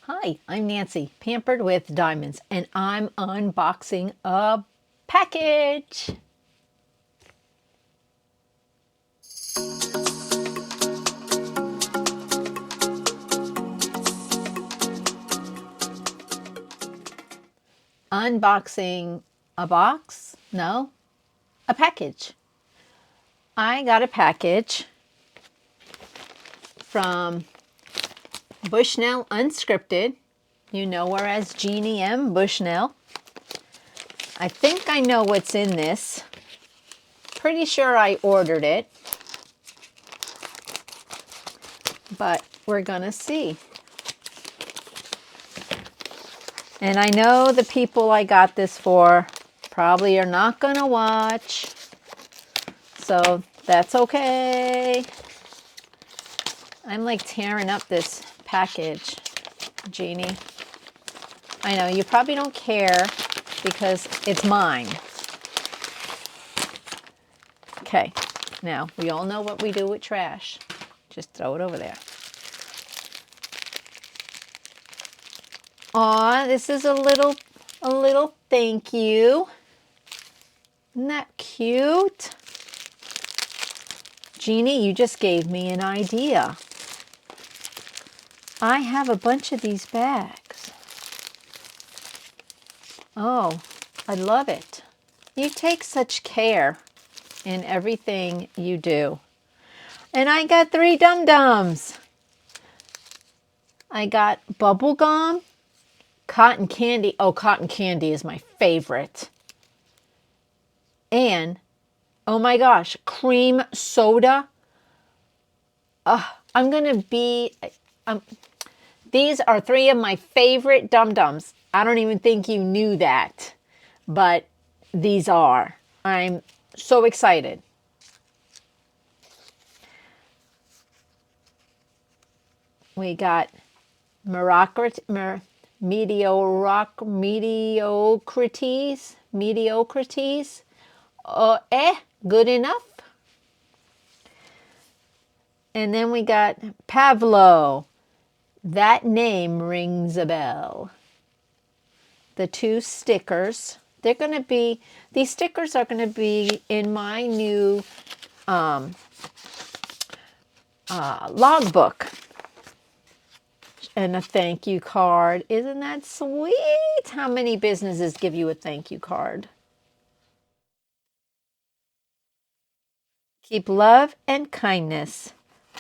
Hi, I'm Nancy, Pampered with Diamonds, and I'm unboxing a package. Unboxing a box? No, a package. I got a package from Bushnell Unscripted. You know her as Jeannie M. Bushnell. I think I know what's in this. Pretty sure I ordered it. But we're gonna see. And I know the people I got this for probably are not gonna watch. So that's okay. I'm like tearing up this package, Jeannie. I know you probably don't care because it's mine. Okay, now we all know what we do with trash. Just throw it over there. Aw, this is a little thank you. Isn't that cute? Jeannie, you just gave me an idea. I have a bunch of these bags. Oh, I love it. You take such care in everything you do. And I got 3 dum-dums. I got bubble gum, cotton candy. Oh, cotton candy is my favorite. And, oh my gosh, cream soda. I'm going to be... these are 3 of my favorite dum-dums. I don't even think you knew that, but these are. I'm so excited. We got mediocrities. Good enough. And then we got Pavlo. That name rings a bell. The 2 stickers. They're going to be, these stickers are going to be in my new logbook. And a thank you card. Isn't that sweet? How many businesses give you a thank you card? Keep love and kindness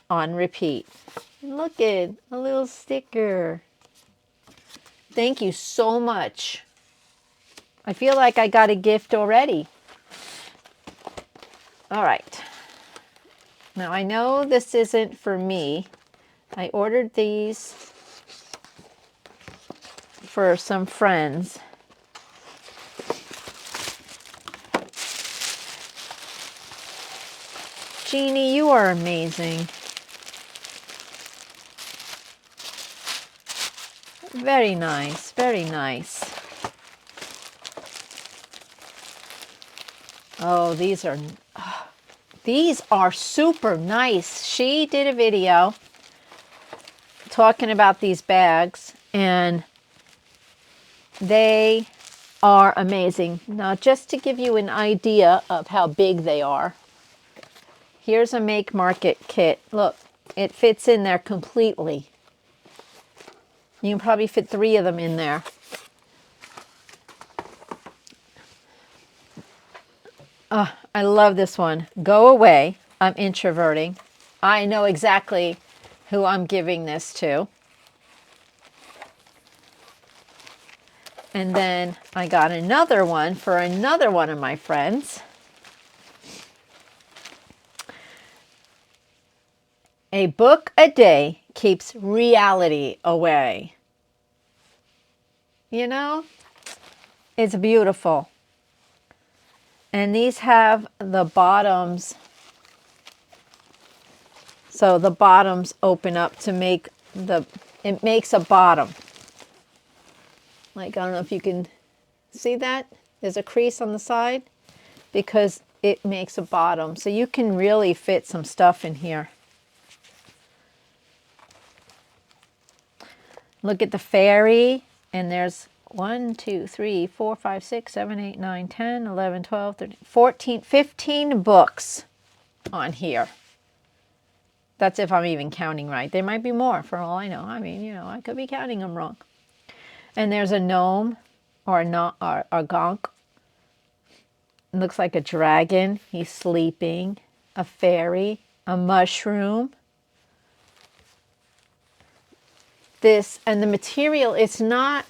on repeat. Look at a little sticker. Thank you so much. I feel like I got a gift already. All right. Now I know this isn't for me. I ordered these for some friends. Jeannie, you are amazing. Very nice, very nice. Oh, these are super nice. She did a video talking about these bags, and they are amazing. Now, just to give you an idea of how big they are, here's a Make Market kit. Look, it fits in there completely. You can probably fit 3 of them in there. I love this one. Go away. I'm introverting. I know exactly who I'm giving this to. And then I got another one for another one of my friends. A book a day keeps reality away. You know, it's beautiful. And these have the bottoms. So the bottoms open up to make it makes a bottom. Like, I don't know if you can see that. There's a crease on the side because it makes a bottom. So you can really fit some stuff in here. Look at the fairy, and there's 1, 2, 3, 4, 5, 6, 7, 8, 9, 10, 11, 12, 13, 14, 15 books on here. That's if I'm even counting right. There might be more for all I know. I mean, you know, I could be counting them wrong. And there's a gnome or a gonk. It looks like a dragon. He's sleeping. A fairy. A mushroom. This, and the material, it's not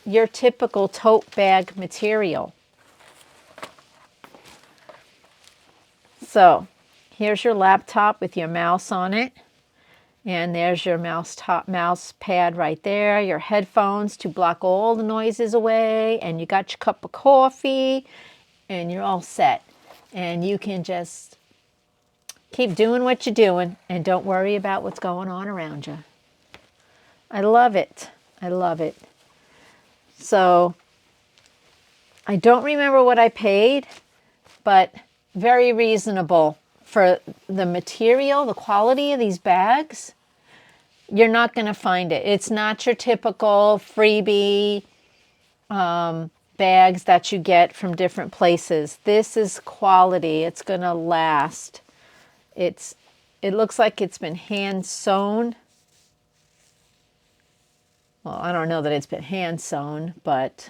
your typical tote bag material. So here's your laptop with your mouse on it. And there's your mouse pad right there, your headphones to block all the noises away, and you got your cup of coffee, and you're all set. And you can just keep doing what you're doing and don't worry about what's going on around you. I love it. I love it. So I don't remember what I paid, but very reasonable for the material, the quality of these bags. You're not going to find it. It's not your typical freebie bags that you get from different places. This is quality. It's going to last. It looks like it's been hand sewn. Well, I don't know that it's been hand sewn, but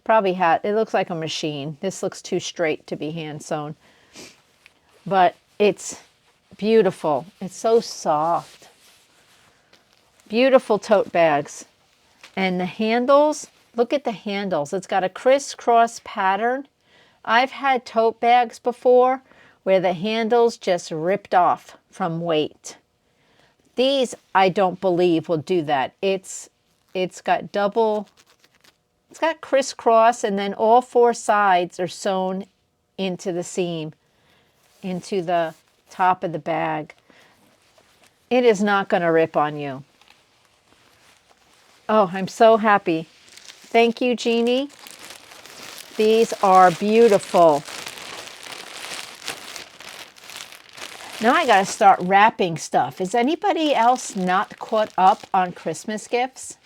probably it looks like a machine. This looks too straight to be hand sewn. But it's beautiful. It's so soft. Beautiful tote bags. And the handles, look at the handles. It's got a crisscross pattern. I've had tote bags before where the handles just ripped off from weight. These, I don't believe, will do that. It's got crisscross, and then all four sides are sewn into the seam, into the top of the bag. It is not going to rip on you. Oh, I'm so happy. Thank you, Jeannie. These are beautiful. Now I got to start wrapping stuff. Is anybody else not caught up on Christmas gifts?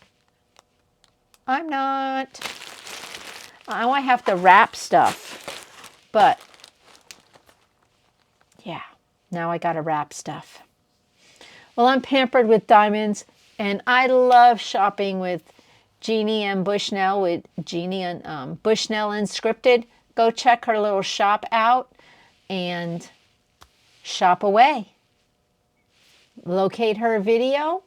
I'm not. Now I have to wrap stuff. But, yeah, now I got to wrap stuff. Well, I'm Pampered with Diamonds, and I love shopping with Jeannie and Bushnell, with Jeannie and Bushnell Unscripted. Go check her little shop out and shop away. Locate her video,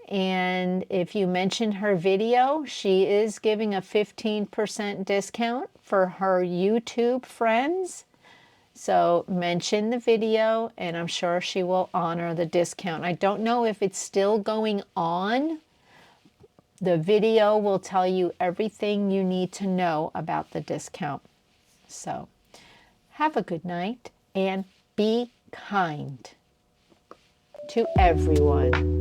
and if you mention her video, she is giving a 15% discount for her YouTube friends. So mention the video, and I'm sure she will honor the discount. I don't know if it's still going on. The video will tell you everything you need to know about the discount. So have a good night and be kind to everyone.